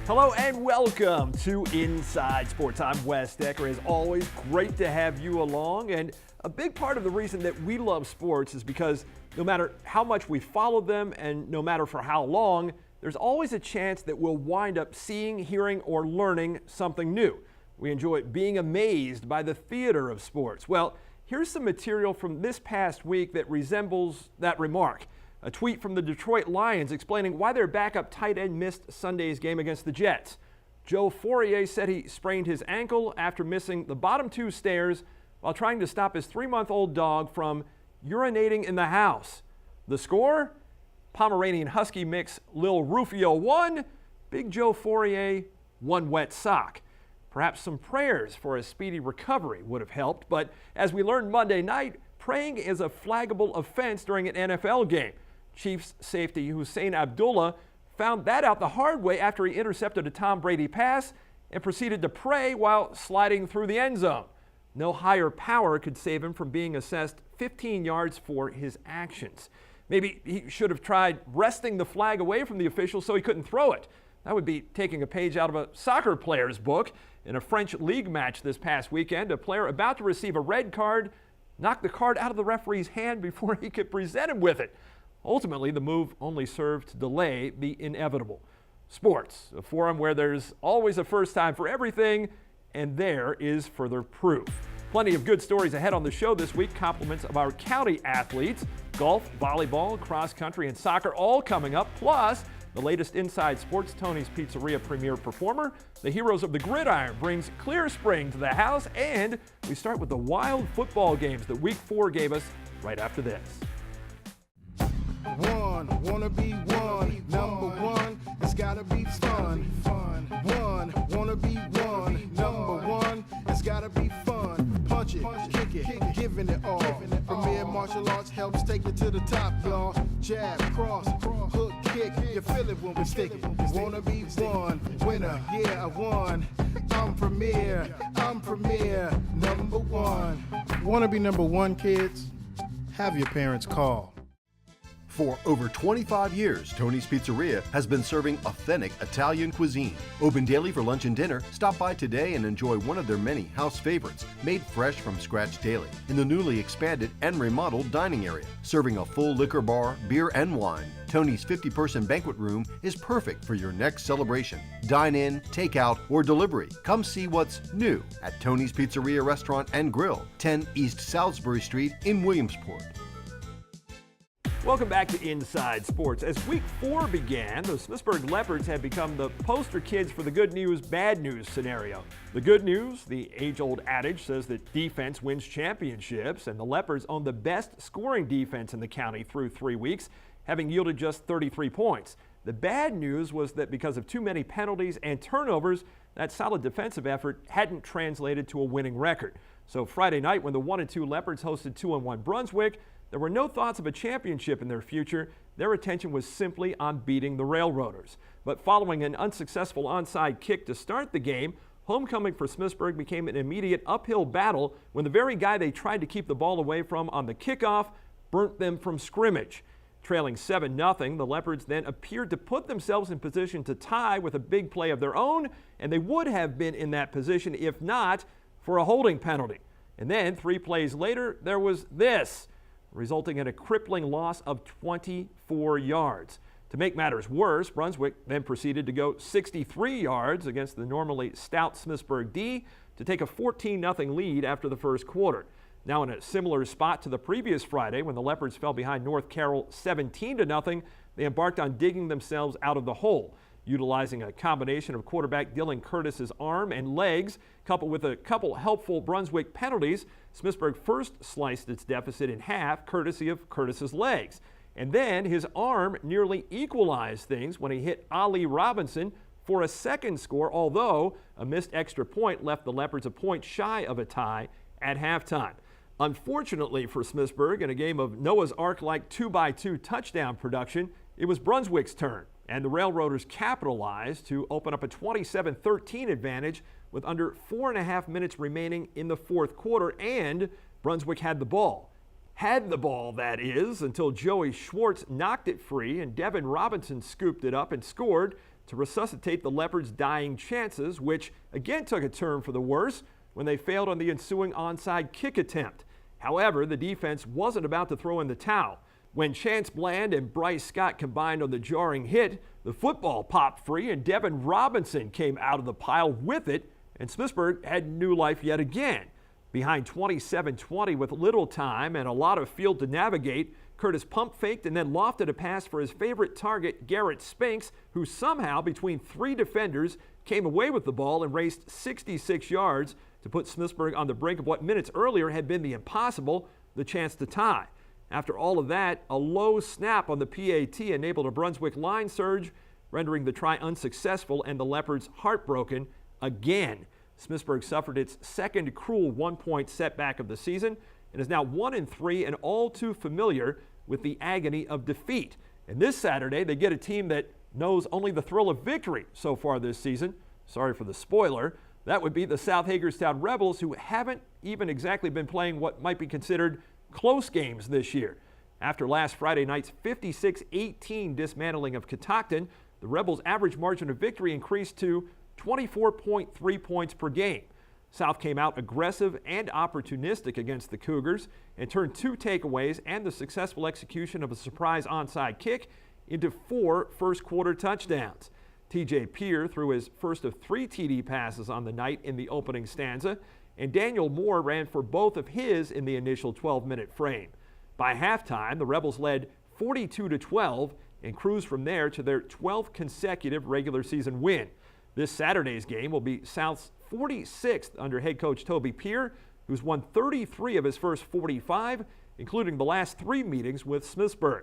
Hello and welcome to Inside Sports. I'm Wes Decker. As always, great to have you along. And a big part of the reason that we love sports is because no matter how much we follow them and no matter for how long, there's always a chance that we'll wind up seeing, hearing, or learning something new. We enjoy being amazed by the theater of sports. Well, here's some material from this past week that resembles that remark. A tweet from the Detroit Lions explaining why their backup tight end missed Sunday's game against the Jets. Joe Fourier said he sprained his ankle after missing the bottom two stairs while trying to stop his 3-month-old dog from urinating in the house. The score? Pomeranian Husky mix Lil Rufio 1, Big Joe Fourier 1 wet sock. Perhaps some prayers for a speedy recovery would have helped, but as we learned Monday night, praying is a flaggable offense during an NFL game. Chiefs safety Hussein Abdullah found that out the hard way after he intercepted a Tom Brady pass and proceeded to pray while sliding through the end zone. No higher power could save him from being assessed 15 yards for his actions. Maybe he should have tried wresting the flag away from the official so he couldn't throw it. That would be taking a page out of a soccer player's book. In a French league match this past weekend, a player about to receive a red card knocked the card out of the referee's hand before he could present him with it. Ultimately, the move only served to delay the inevitable. Sports, a forum where there's always a first time for everything, and there is further proof. Plenty of good stories ahead on the show this week. Compliments of our county athletes, golf, volleyball, cross country, and soccer all coming up. Plus, the latest Inside Sports, Tony's Pizzeria premier performer, the Heroes of the Gridiron brings Clear Spring to the house, and we start with the wild football games that Week 4 gave us right after this. Wanna be one, number one, it's gotta be fun. Wanna be one, number one, it's gotta be fun. Punch it, kick it, giving it all. Premier Martial Arts helps take it to the top, y'all. Jab, cross, hook, kick, you feel it when we stick it. Wanna be one, winner, yeah, I won. I'm premier, number one. Wanna be number one, kids? Have your parents call. For over 25 years, Tony's Pizzeria has been serving authentic Italian cuisine. Open daily for lunch and dinner. Stop by today and enjoy one of their many house favorites, made fresh from scratch daily, in the newly expanded and remodeled dining area. Serving a full liquor bar, beer and wine, Tony's 50-person banquet room is perfect for your next celebration. Dine in, take out, or delivery. Come see what's new at Tony's Pizzeria Restaurant and Grill, 10 East Salisbury Street in Williamsport. Welcome back to Inside Sports. As Week 4 began, the Smithsburg Leopards have become the poster kids for the good news, bad news scenario. The good news, the age-old adage says that defense wins championships, and the Leopards own the best scoring defense in the county through 3 weeks, having yielded just 33 points. The bad news was that because of too many penalties and turnovers, that solid defensive effort hadn't translated to a winning record. So Friday night, when the 1-2 Leopards hosted 2-1 Brunswick, there were no thoughts of a championship in their future. Their attention was simply on beating the Railroaders. But following an unsuccessful onside kick to start the game, homecoming for Smithsburg became an immediate uphill battle when the very guy they tried to keep the ball away from on the kickoff burnt them from scrimmage. Trailing 7-0, the Leopards then appeared to put themselves in position to tie with a big play of their own, and they would have been in that position if not for a holding penalty. And then 3 plays later, there was this, resulting in a crippling loss of 24 yards. To make matters worse, Brunswick then proceeded to go 63 yards against the normally stout Smithsburg D to take a 14-0 lead after the first quarter. Now in a similar spot to the previous Friday when the Leopards fell behind North Carroll 17-0, they embarked on digging themselves out of the hole. Utilizing a combination of quarterback Dylan Curtis's arm and legs, coupled with a couple helpful Brunswick penalties, Smithsburg first sliced its deficit in half, courtesy of Curtis's legs. And then his arm nearly equalized things when he hit Ali Robinson for a second score, although a missed extra point left the Leopards a point shy of a tie at halftime. Unfortunately for Smithsburg, in a game of Noah's Ark-like 2x2 touchdown production, it was Brunswick's turn, and the Railroaders capitalized to open up a 27-13 advantage with under 4.5 minutes remaining in the fourth quarter, and Brunswick had the ball. Had the ball, that is, until Joey Schwartz knocked it free and Devin Robinson scooped it up and scored to resuscitate the Leopards' dying chances, which again took a turn for the worse when they failed on the ensuing onside kick attempt. However, the defense wasn't about to throw in the towel. When Chance Bland and Bryce Scott combined on the jarring hit, the football popped free and Devin Robinson came out of the pile with it, and Smithsburg had new life yet again. Behind 27-20 with little time and a lot of field to navigate, Curtis pump faked and then lofted a pass for his favorite target, Garrett Spinks, who somehow, between three defenders, came away with the ball and raced 66 yards to put Smithsburg on the brink of what minutes earlier had been the impossible, the chance to tie. After all of that, a low snap on the PAT enabled a Brunswick line surge, rendering the try unsuccessful and the Leopards heartbroken again. Smithsburg suffered its second cruel one-point setback of the season and is now 1-3 and all too familiar with the agony of defeat. And this Saturday, they get a team that knows only the thrill of victory so far this season. Sorry for the spoiler. That would be the South Hagerstown Rebels, who haven't even exactly been playing what might be considered close games this year. After last Friday night's 56-18 dismantling of Catoctin, the Rebels' average margin of victory increased to 24.3 points per game. South came out aggressive and opportunistic against the Cougars and turned 2 takeaways and the successful execution of a surprise onside kick into 4 first-quarter touchdowns. TJ Peer threw his first of 3 TD passes on the night in the opening stanza, and Daniel Moore ran for both of his in the initial 12-minute frame. By halftime, the Rebels led 42-12 and cruised from there to their 12th consecutive regular season win. This Saturday's game will be South's 46th under head coach Toby Peer, who's won 33 of his first 45, including the last 3 meetings with Smithsburg.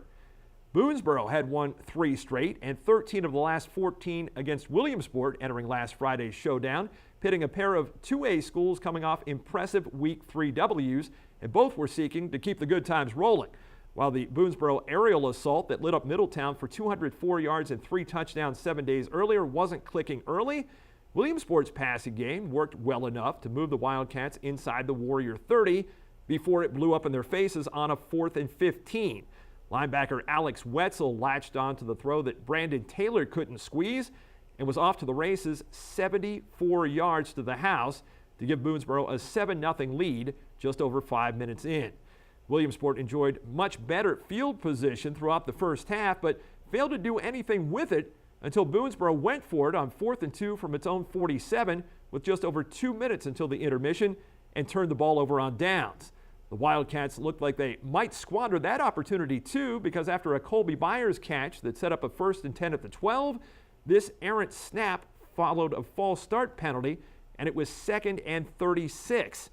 Boonesboro had won 3 straight and 13 of the last 14 against Williamsport entering last Friday's showdown, pitting a pair of 2A schools coming off impressive Week 3 Ws, and both were seeking to keep the good times rolling. While the Boonesboro aerial assault that lit up Middletown for 204 yards and 3 touchdowns 7 days earlier wasn't clicking early, Williamsport's passing game worked well enough to move the Wildcats inside the Warrior 30 before it blew up in their faces on a 4th and 15. Linebacker Alex Wetzel latched onto the throw that Brandon Taylor couldn't squeeze and was off to the races 74 yards to the house to give Boonesboro a 7-0 lead just over 5 minutes in. Williamsport enjoyed much better field position throughout the first half, but failed to do anything with it until Boonesboro went for it on 4th and 2 from its own 47 with just over 2 minutes until the intermission and turned the ball over on downs. The Wildcats looked like they might squander that opportunity too, because after a Colby Byers catch that set up a 1st and 10 at the 12, this errant snap followed a false start penalty, and it was 2nd and 36.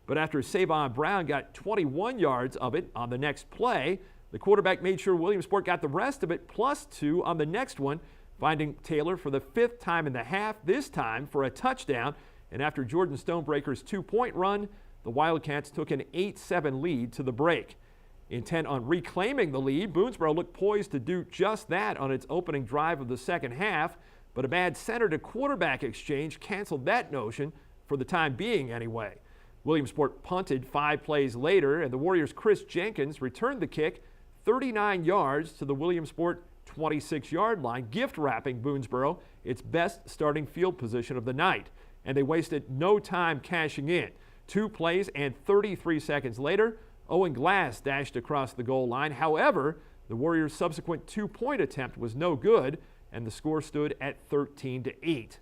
But after Savon Brown got 21 yards of it on the next play, the quarterback made sure Williamsport got the rest of it +2 on the next one, finding Taylor for the 5th time in the half, this time for a touchdown. And after Jordan Stonebreaker's 2-point run, the Wildcats took an 8-7 lead to the break. Intent on reclaiming the lead, Boonesboro looked poised to do just that on its opening drive of the second half, but a bad center to quarterback exchange canceled that notion for the time being anyway. Williamsport punted 5 plays later, and the Warriors' Chris Jenkins returned the kick 39 yards to the Williamsport 26-yard line, gift-wrapping Boonesboro its best starting field position of the night, and they wasted no time cashing in. 2 plays and 33 seconds later, Owen Glass dashed across the goal line. However, the Warriors' subsequent 2-point attempt was no good, and the score stood at 13-8.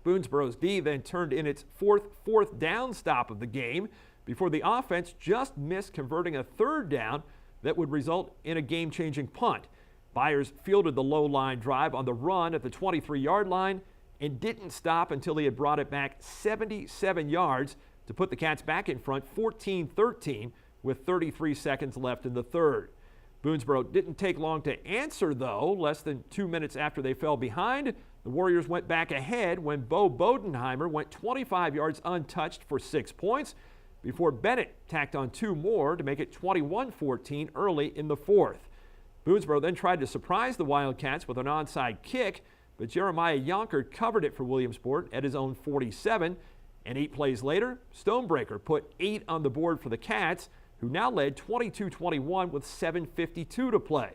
Boonesboro's D then turned in its fourth down stop of the game before the offense just missed converting a 3rd down that would result in a game-changing punt. Byers fielded the low line drive on the run at the 23-yard line and didn't stop until he had brought it back 77 yards to put the Cats back in front 14-13 with 33 seconds left in the 3rd. Boonesboro didn't take long to answer, though. Less than 2 minutes after they fell behind, the Warriors went back ahead when Bo Bodenheimer went 25 yards untouched for 6 points before Bennett tacked on 2 more to make it 21-14 early in the 4th. Boonesboro then tried to surprise the Wildcats with an onside kick, but Jeremiah Yonker covered it for Williamsport at his own 47, and 8 plays later, Stonebreaker put 8 on the board for the Cats, who now led 22-21 with 7:52 to play.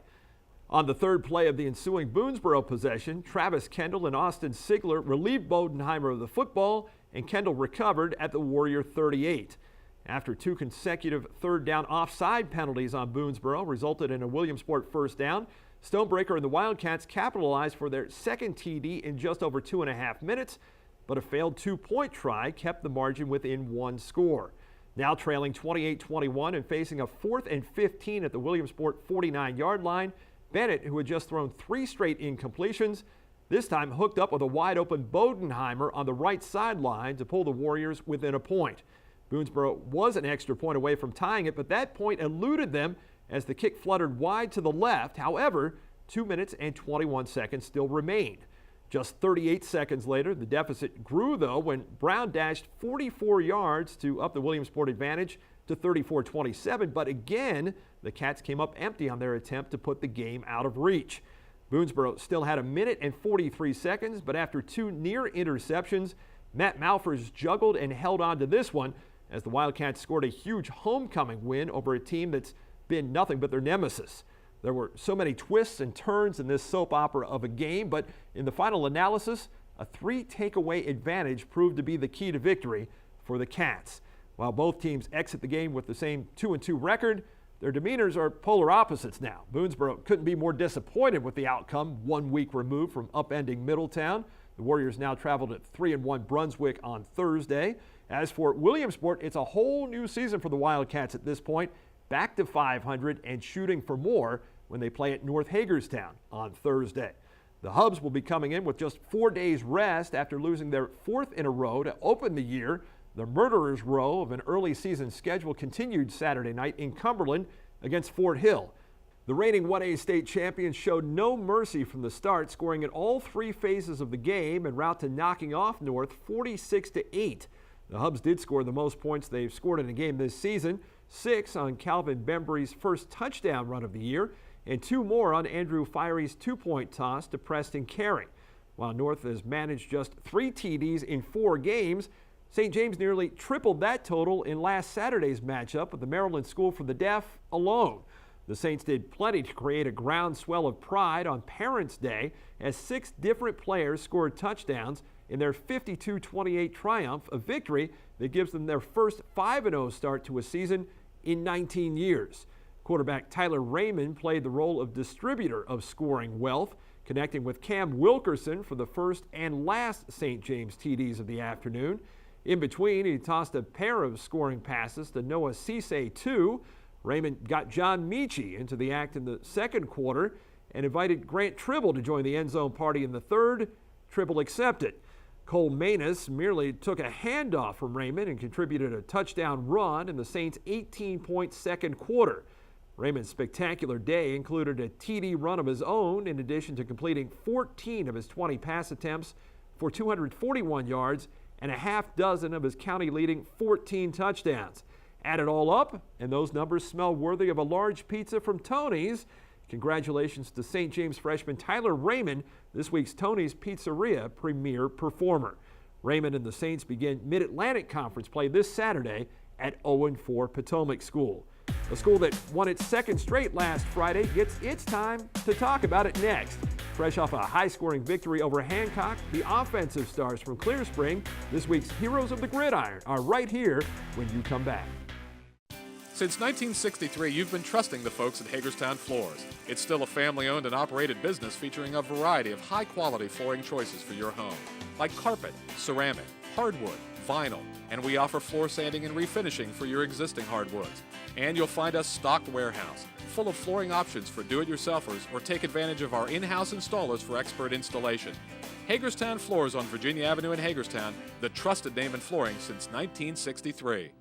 On the third play of the ensuing Boonesboro possession, Travis Kendall and Austin Sigler relieved Bodenheimer of the football, and Kendall recovered at the Warrior 38. After two consecutive third down offside penalties on Boonesboro resulted in a Williamsport first down, Stonebreaker and the Wildcats capitalized for their second TD in just over 2.5 minutes, but a failed two-point try kept the margin within one score. Now trailing 28-21 and facing a 4th and 15 at the Williamsport 49-yard line, Bennett, who had just thrown 3 straight incompletions, this time hooked up with a wide-open Bodenheimer on the right sideline to pull the Warriors within a point. Boonesboro was an extra point away from tying it, but that point eluded them as the kick fluttered wide to the left. However, 2 minutes and 21 seconds still remained. Just 38 seconds later, the deficit grew, though, when Brown dashed 44 yards to up the Williamsport advantage to 34-27, but again, the Cats came up empty on their attempt to put the game out of reach. Boonesboro still had 1 minute and 43 seconds, but after 2 near interceptions, Matt Malfers juggled and held on to this one as the Wildcats scored a huge homecoming win over a team that's been nothing but their nemesis. There were so many twists and turns in this soap opera of a game, but in the final analysis, a 3-takeaway advantage proved to be the key to victory for the Cats. While both teams exit the game with the same 2-2 record, their demeanors are polar opposites now. Boonesboro couldn't be more disappointed with the outcome 1 week removed from upending Middletown. The Warriors now traveled at 3-1 Brunswick on Thursday. As for Williamsport, it's a whole new season for the Wildcats at this point, back to 500 and shooting for more when they play at North Hagerstown on Thursday. The Hubs will be coming in with just 4 days rest after losing their 4th in a row to open the year. The Murderers' row of an early season schedule continued Saturday night in Cumberland against Fort Hill. The reigning 1A state champions showed no mercy from the start, scoring in all 3 phases of the game en route to knocking off North 46-8. The Hubs did score the most points they've scored in a game this season, 6 on Calvin Bembry's first touchdown run of the year, and 2 more on Andrew Firey's 2-point toss to Preston Carey. While North has managed just 3 TDs in 4 games, St. James nearly tripled that total in last Saturday's matchup with the Maryland School for the Deaf alone. The Saints did plenty to create a groundswell of pride on Parents' Day as 6 different players scored touchdowns in their 52-28 triumph, a victory that gives them their first 5-0 start to a season in 19 years. Quarterback Tyler Raymond played the role of distributor of scoring wealth, connecting with Cam Wilkerson for the first and last St. James TDs of the afternoon. In between, he tossed a pair of scoring passes to Noah Cisse, too. Raymond got John Michie into the act in the second quarter and invited Grant Tribble to join the end zone party in the third. Tribble accepted. Cole Manus merely took a handoff from Raymond and contributed a touchdown run in the Saints' 18-point second quarter. Raymond's spectacular day included a TD run of his own, in addition to completing 14 of his 20 pass attempts for 241 yards and a half dozen of his county-leading 14 touchdowns. Add it all up, and those numbers smell worthy of a large pizza from Tony's. Congratulations to St. James freshman Tyler Raymond, this week's Tony's Pizzeria premier performer. Raymond and the Saints begin Mid-Atlantic Conference play this Saturday at 0-4 Potomac School. A school that won its second straight last Friday gets its time to talk about it next. Fresh off a high-scoring victory over Hancock, the offensive stars from Clear Spring, this week's Heroes of the Gridiron, are right here when you come back. Since 1963, you've been trusting the folks at Hagerstown Floors. It's still a family-owned and operated business featuring a variety of high-quality flooring choices for your home, like carpet, ceramic, hardwood, vinyl, and we offer floor sanding and refinishing for your existing hardwoods. And you'll find us stocked warehouse, full of flooring options for do-it-yourselfers or take advantage of our in-house installers for expert installation. Hagerstown Floors on Virginia Avenue in Hagerstown, the trusted name in flooring since 1963.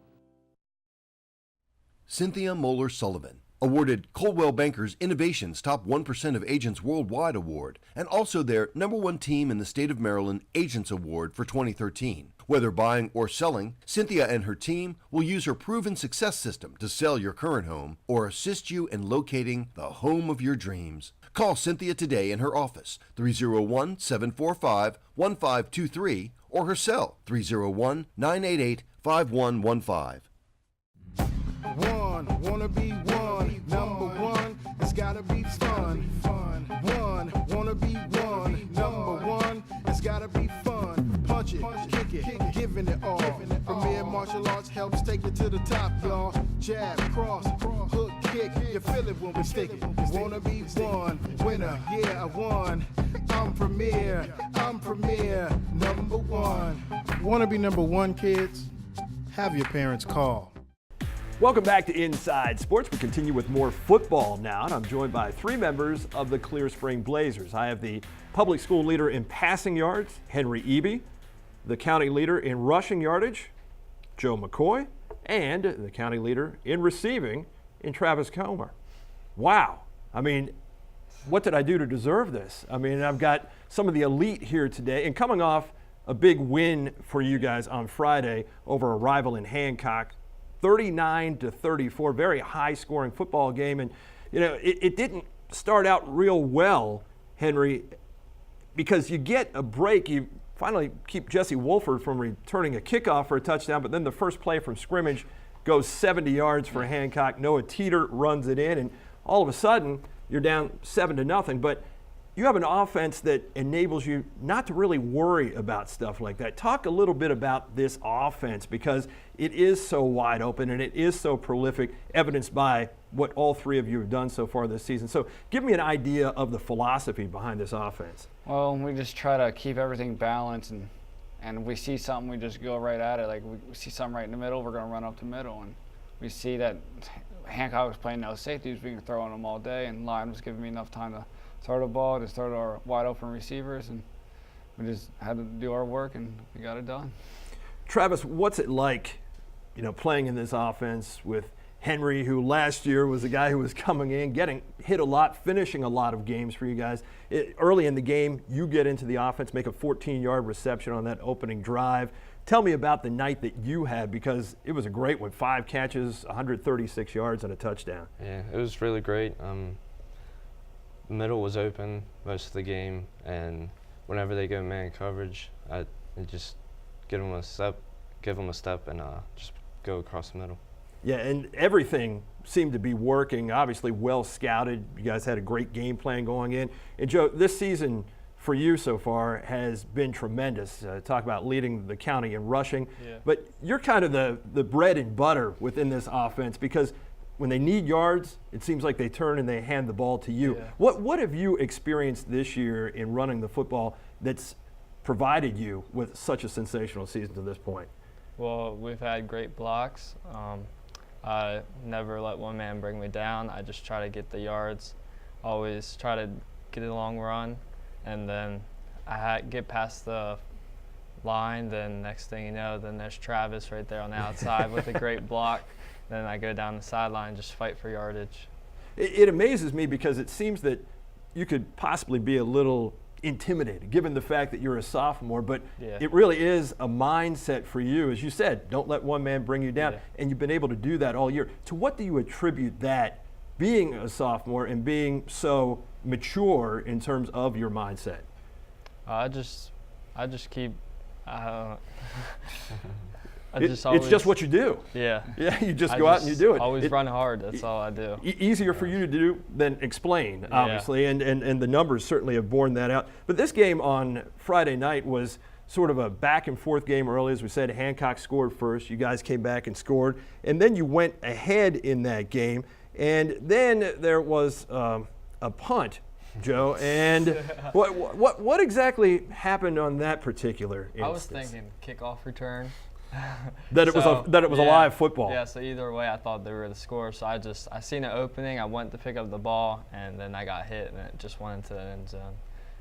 Cynthia Moeller Sullivan, awarded Coldwell Banker's Innovations Top 1% of Agents Worldwide Award, and also their #1 team in the state of Maryland Agents Award for 2013. Whether buying or selling, Cynthia and her team will use her proven success system to sell your current home or assist you in locating the home of your dreams. Call Cynthia today in her office, 301-745-1523, or her cell, 301-988-5115. Wanna be one, number one, it's gotta be fun. kick it, giving it all. Premier martial arts helps take it to the top, y'all. Jab, cross, hook, kick, you feel it when we stick it. Wanna be one, winner, yeah, I won. I'm premier, number one. Wanna be number one, kids? Have your parents call. Welcome back to Inside Sports. We continue with more football now, and I'm joined by three members of the Clear Spring Blazers. I have the public school leader in passing yards, Henry Eby, the county leader in rushing yardage, Joe McCoy, and the county leader in receiving in Travis Comer. Wow. I mean, what did I do to deserve this? I mean, I've got some of the elite here today, and coming off a big win for you guys on Friday over a rival in Hancock, 39-34, very high-scoring football game. And, you know, it didn't start out real well, Henry, because you get a break. You finally keep Jesse Wolford from returning a kickoff for a touchdown, but then the first play from scrimmage goes 70 yards for Hancock. Noah Teeter runs it in, and all of a sudden, you're down 7-0. But you have an offense that enables you not to really worry about stuff like that. Talk a little bit about this offense, because it is so wide open and it is so prolific, evidenced by what all three of you have done so far this season. So give me an idea of the philosophy behind this offense. Well, we just try to keep everything balanced, and if we see something, we just go right at it. Like we see something right in the middle, we're going to run up the middle. And we see that Hancock was playing no safeties, we can throw on them all day, and Lyon was giving me enough time to throw the ball, to throw to our wide open receivers, and we just had to do our work, and we got it done. Travis, what's it like, you know, playing in this offense with Henry, who last year was the guy who was coming in, getting hit a lot, finishing a lot of games for you guys? Early in the game, you get into the offense, make a 14-yard reception on that opening drive. Tell me about the night that you had, because it was a great one. 5 catches, 136 yards, and a touchdown. Yeah, it was really great. The middle was open most of the game, and whenever they go man coverage, I just give them a step, and just go across the middle. Yeah, and everything seemed to be working. Obviously, well scouted. You guys had a great game plan going in. And Joe, this season for you so far has been tremendous. Talk about leading the county in rushing. Yeah. But you're kind of the bread and butter within this offense, because when they need yards, it seems like they turn and they hand the ball to you. Yeah. What have you experienced this year in running the football that's provided you with such a sensational season to this point? Well, we've had great blocks. I never let one man bring me down. I just try to get the yards, always try to get a long run, and then get past the line. Then next thing you know, then there's Travis right there on the outside with a great block. Then I go down the sideline and just fight for yardage. It amazes me, because it seems that you could possibly be a little intimidated given the fact that you're a sophomore, but Yeah. it really is a mindset for you. As you said, don't let one man bring you down, Yeah. and you've been able to do that all year. To what do you attribute that, being a sophomore and being so mature in terms of your mindset? I just keep. It's just what you do. Yeah. Yeah, you just I go out and you do it. Always It- run hard. That's all I do. Easier for you to do than explain, obviously, and the numbers certainly have borne that out. But this game on Friday night was sort of a back and forth game early. As we said, Hancock scored first. You guys came back and scored, and then you went ahead in that game. And then there was a punt, Joe. And what exactly happened on that particular instance? I was thinking kickoff return. that it was a live football. Yeah, so either way, I thought they were the score. So I seen an opening. I went to pick up the ball, and then I got hit, and it just went into the end zone,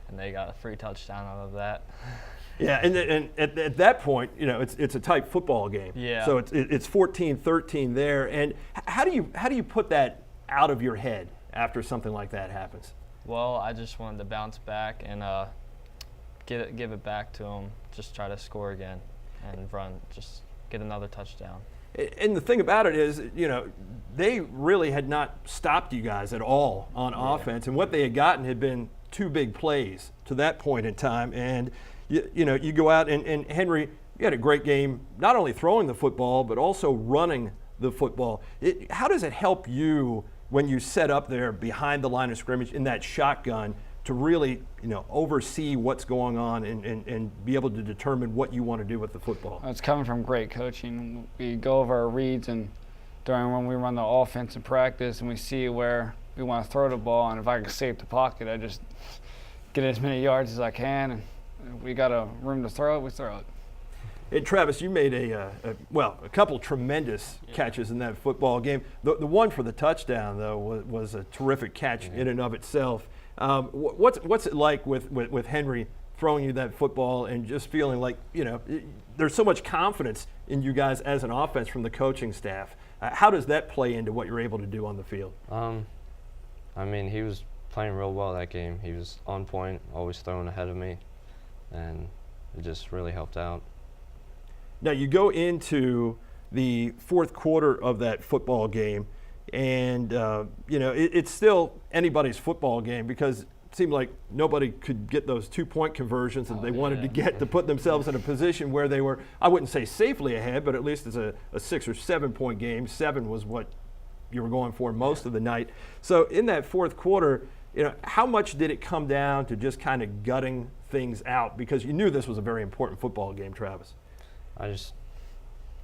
and they got a free touchdown out of that. Yeah, and at that point, you know, it's a tight football game. Yeah. So it's 14-13 there. And how do you put that out of your head after something like that happens? Well, I just wanted to bounce back and give it back to them. Just try to score again and run, just get another touchdown. And the thing about it is, you know, they really had not stopped you guys at all on offense, and what they had gotten had been 2 big plays to that point in time. And you know, you go out and Henry, you had a great game, not only throwing the football but also running the football. How does it help you when you set up there behind the line of scrimmage in that shotgun to really, oversee what's going on and be able to determine what you want to do with the football? It's coming from great coaching. We go over our reads and during when we run the offense in practice, and we see where we want to throw the ball, and if I can save the pocket, I just get as many yards as I can, and if we got a room to throw it, we throw it. Hey, Travis, you made a couple tremendous catches in that football game. The one for the touchdown, though, was a terrific catch in and of itself. What's it like with Henry throwing you that football and just feeling like, there's so much confidence in you guys as an offense from the coaching staff? How does that play into what you're able to do on the field? He was playing real well that game. He was on point, always throwing ahead of me, and it just really helped out. Now, you go into the fourth quarter of that football game, and, it's still anybody's football game because it seemed like nobody could get those 2-point conversions that they wanted to get to put themselves in a position where they were, I wouldn't say safely ahead, but at least it's a 6 or 7 point game. 7 was what you were going for most of the night. So in that fourth quarter, how much did it come down to just kind of gutting things out? Because you knew this was a very important football game, Travis. I just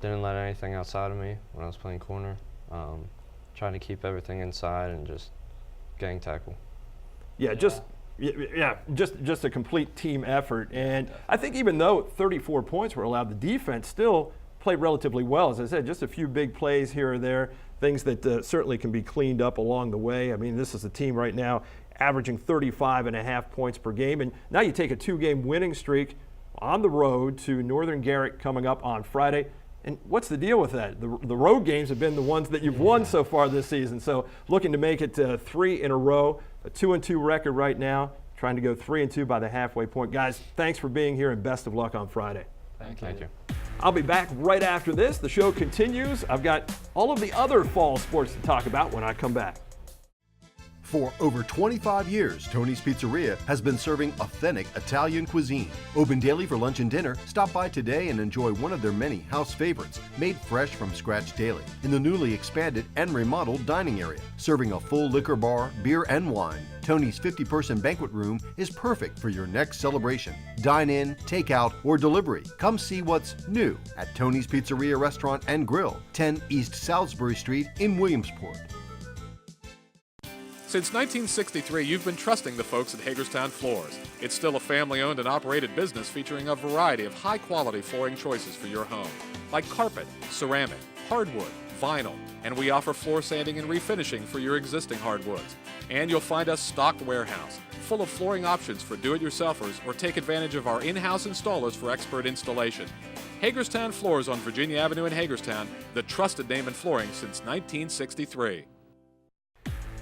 didn't let anything outside of me when I was playing corner. Trying to keep everything inside and just getting tackled. Just a complete team effort. And I think even though 34 points were allowed, the defense still played relatively well. As I said, just a few big plays here or there, things that certainly can be cleaned up along the way. I mean, this is a team right now averaging 35.5 points per game. And now you take a 2-game winning streak on the road to Northern Garrett coming up on Friday. And what's the deal with that? The road games have been the ones that you've won so far this season. So looking to make it 3 in a row, a 2-2 record right now, trying to go 3-2 by the halfway point. Guys, thanks for being here and best of luck on Friday. Thank you. I'll be back right after this. The show continues. I've got all of the other fall sports to talk about when I come back. For over 25 years, Tony's Pizzeria has been serving authentic Italian cuisine. Open daily for lunch and dinner. Stop by today and enjoy one of their many house favorites, made fresh from scratch daily, in the newly expanded and remodeled dining area. Serving a full liquor bar, beer, and wine, Tony's 50-person banquet room is perfect for your next celebration. Dine in, take out, or delivery. Come see what's new at Tony's Pizzeria Restaurant and Grill, 10 East Salisbury Street in Williamsport. Since 1963, you've been trusting the folks at Hagerstown Floors. It's still a family-owned and operated business featuring a variety of high-quality flooring choices for your home, like carpet, ceramic, hardwood, vinyl, and we offer floor sanding and refinishing for your existing hardwoods. And you'll find us stocked warehouse, full of flooring options for do-it-yourselfers or take advantage of our in-house installers for expert installation. Hagerstown Floors on Virginia Avenue in Hagerstown, the trusted name in flooring since 1963.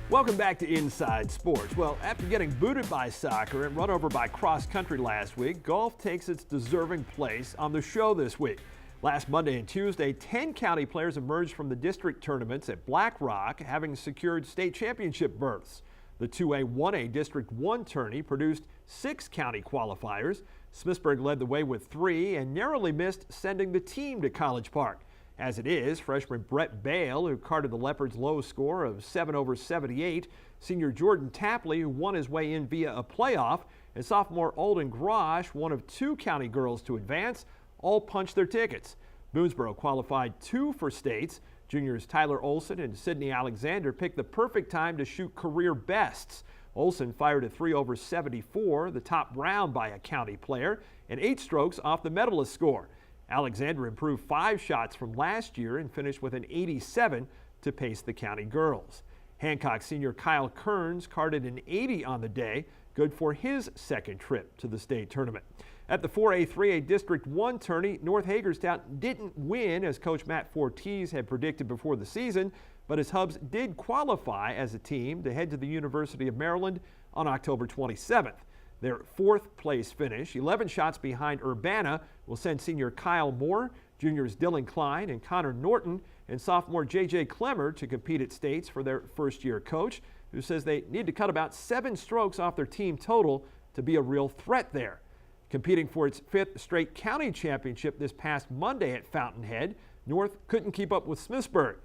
Welcome back to Inside Sports. Well, after getting booted by soccer and run over by cross country last week, golf takes its deserving place on the show this week. Last Monday and Tuesday, 10 county players emerged from the district tournaments at Black Rock, having secured state championship berths. The 2A 1A District 1 tourney produced 6 county qualifiers. Smithsburg led the way with 3 and narrowly missed sending the team to College Park. As it is, freshman Brett Bale, who carded the Leopards' low score of 7 over 78, senior Jordan Tapley, who won his way in via a playoff, and sophomore Alden Grosh, one of 2 county girls to advance, all punched their tickets. Boonesboro qualified 2 for states. Juniors Tyler Olson and Sydney Alexander picked the perfect time to shoot career bests. Olson fired a 3 over 74, the top round by a county player, and 8 strokes off the medalist score. Alexander improved 5 shots from last year and finished with an 87 to pace the county girls. Hancock senior Kyle Kearns carded an 80 on the day, good for his second trip to the state tournament. At the 4A 3A District 1 tourney, North Hagerstown didn't win as Coach Matt Fortes had predicted before the season, but his Hubs did qualify as a team to head to the University of Maryland on October 27th. Their 4th place finish, 11 shots behind Urbana, will send senior Kyle Moore, juniors Dylan Klein and Connor Norton, and sophomore J.J. Clemmer to compete at states for their first-year coach, who says they need to cut about 7 strokes off their team total to be a real threat there. Competing for its 5th straight county championship this past Monday at Fountainhead, North couldn't keep up with Smithsburg.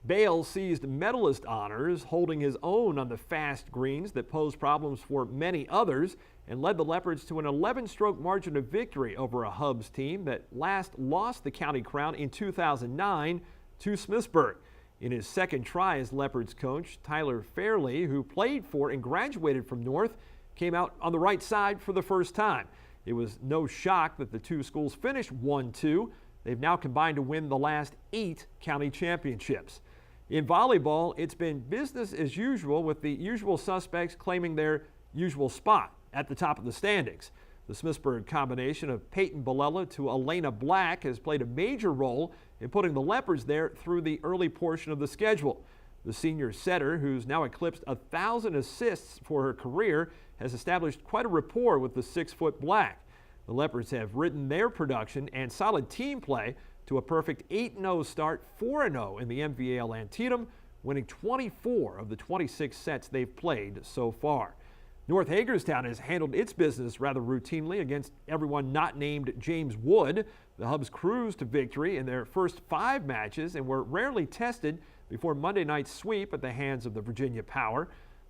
Bale seized medalist honors, holding his own on the fast greens that posed problems for many others, and led the Leopards to an 11-stroke margin of victory over a Hubs team that last lost the county crown in 2009 to Smithsburg. In his second try as Leopards coach, Tyler Fairley, who played for and graduated from North, came out on the right side for the first time. It was no shock that the two schools finished 1-2. They've now combined to win the last 8 county championships. In volleyball, it's been business as usual, with the usual suspects claiming their usual spot at the top of the standings. The Smithsburg combination of Peyton Bilella to Elena Black has played a major role in putting the Leopards there through the early portion of the schedule. The senior setter, who's now eclipsed 1,000 assists for her career, has established quite a rapport with the 6-foot Black. The Leopards have ridden their production and solid team play to a perfect 8-0 start, 4-0 in the MVAL Antietam, winning 24 of the 26 sets they've played so far. North Hagerstown has handled its business rather routinely against everyone not named James Wood. The Hubs cruised to victory in their first 5 matches and were rarely tested before Monday night's sweep at the hands of the Virginia Power.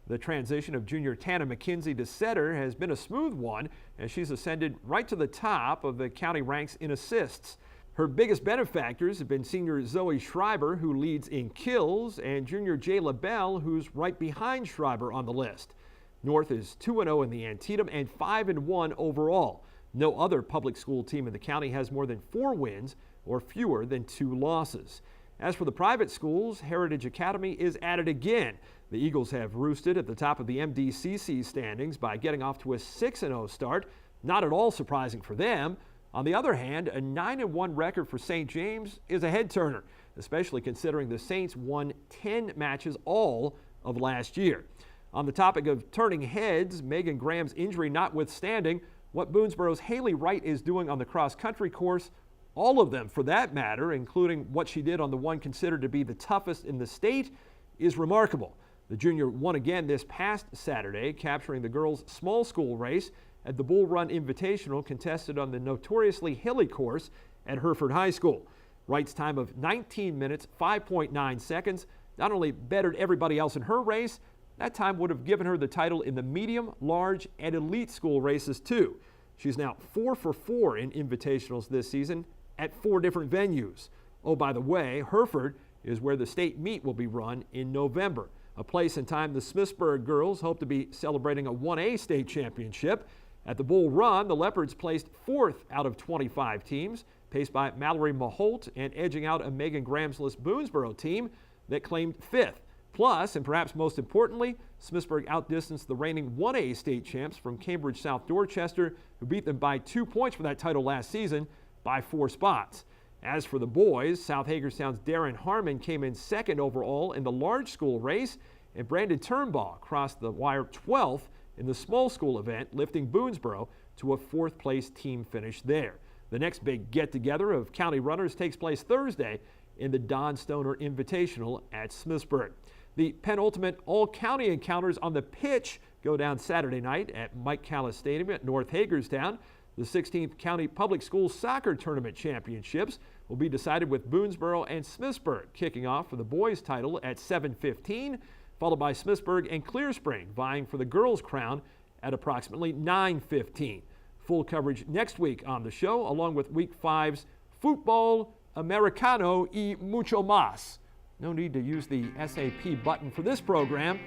The transition of junior Tana McKenzie to setter has been a smooth one, as she's ascended right to the top of the county ranks in assists. Her biggest benefactors have been senior Zoe Schreiber, who leads in kills, and junior Jayla Bell, who's right behind Schreiber on the list. North is 2-0 in the Antietam and 5-1 overall. No other public school team in the county has more than 4 wins or fewer than 2 losses. As for the private schools, Heritage Academy is at it again. The Eagles have roosted at the top of the MDCC standings by getting off to a 6-0 start. Not at all surprising for them. On the other hand, a 9-1 record for St. James is a head-turner, especially considering the Saints won 10 matches all of last year. On the topic of turning heads, Megan Graham's injury notwithstanding, what Boonesboro's Haley Wright is doing on the cross-country course, all of them for that matter, including what she did on the one considered to be the toughest in the state, is remarkable. The junior won again this past Saturday, capturing the girls' small school race at the Bull Run Invitational contested on the notoriously hilly course at Hereford High School. Wright's time of 19 minutes, 5.9 seconds not only bettered everybody else in her race, that time would have given her the title in the medium, large, and elite school races too. She's now 4 for 4 in invitationals this season at 4 different venues. Oh, by the way, Hereford is where the state meet will be run in November, a place and time the Smithsburg girls hope to be celebrating a 1A state championship. At the Bull Run, the Leopards placed 4th out of 25 teams, paced by Mallory Maholt and edging out a Megan Graham's-less Boonesboro team that claimed 5th. Plus, and perhaps most importantly, Smithsburg outdistanced the reigning 1A state champs from Cambridge South Dorchester, who beat them by 2 points for that title last season by 4 spots. As for the boys, South Hagerstown's Darren Harmon came in 2nd overall in the large school race, and Brandon Turnbaugh crossed the wire 12th in the small school event, lifting Boonesboro to a 4th place team finish there. The next big get-together of county runners takes place Thursday in the Don Stoner Invitational at Smithsburg. The penultimate all-county encounters on the pitch go down Saturday night at Mike Callis Stadium at North Hagerstown. The 16th County Public Schools Soccer Tournament Championships will be decided with Boonesboro and Smithsburg kicking off for the boys' title at 7:15, followed by Smithsburg and Clear Spring vying for the girls' crown at approximately 9:15. Full coverage next week on the show, along with Week 5's Football Americano y Mucho Más. No need to use the SAP button for this program.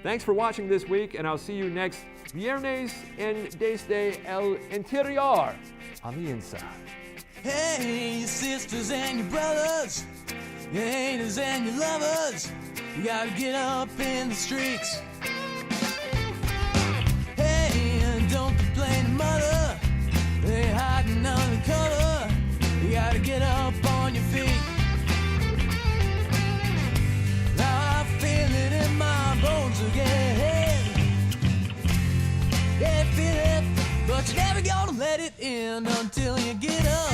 Thanks for watching this week, and I'll see you next Viernes en Desde el Interior on the inside. Hey, your sisters and your brothers, your haters and your lovers, you gotta get up in the streets. Hey, and don't complain to mother, they hiding under cover. You gotta get up on your feet. Now I feel it in my bones again. Yeah, feel it, but you're never gonna let it in until you get up.